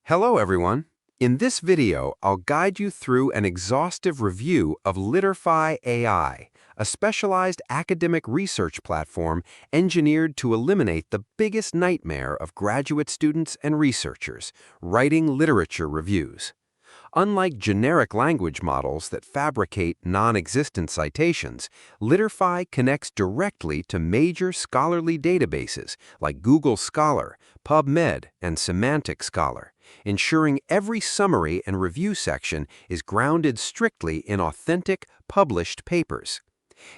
Hello everyone. In this video, I'll guide you through an exhaustive review of Literfy AI, a specialized academic research platform engineered to eliminate the biggest nightmare of graduate students and researchers, writing literature reviews. Unlike generic language models that fabricate non-existent citations, Literfy connects directly to major scholarly databases like Google Scholar, PubMed, and Semantic Scholar, ensuring every summary and review section is grounded strictly in authentic, published papers.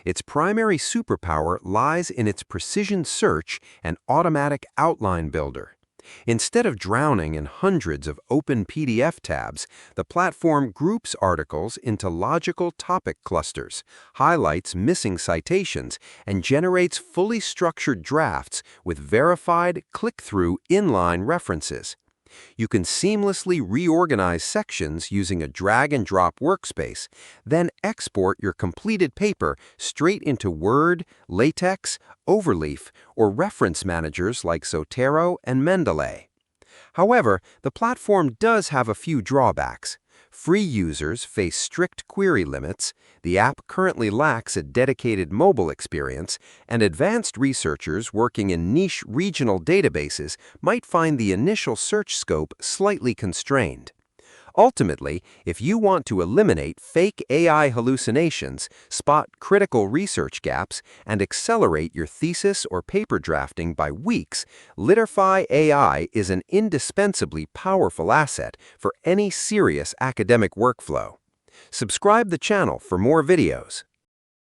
Its primary superpower lies in its precision search and automatic outline builder. Instead of drowning in hundreds of open PDF tabs, the platform groups articles into logical topic clusters, highlights missing citations, and generates fully structured drafts with verified, click-through inline references. You can seamlessly reorganize sections using a drag-and-drop workspace, then export your completed paper straight into Word, LaTeX, Overleaf, or reference managers like Zotero and Mendeley. However, the platform does have a few drawbacks. Free users face strict query limits, the app currently lacks a dedicated mobile experience, and advanced researchers working in niche regional databases might find the initial search scope slightly constrained. Ultimately, if you want to eliminate fake AI hallucinations, spot critical research gaps, and accelerate your thesis or paper drafting by weeks, Literfy AI is an indispensably powerful asset for any serious academic workflow. Subscribe the channel for more videos.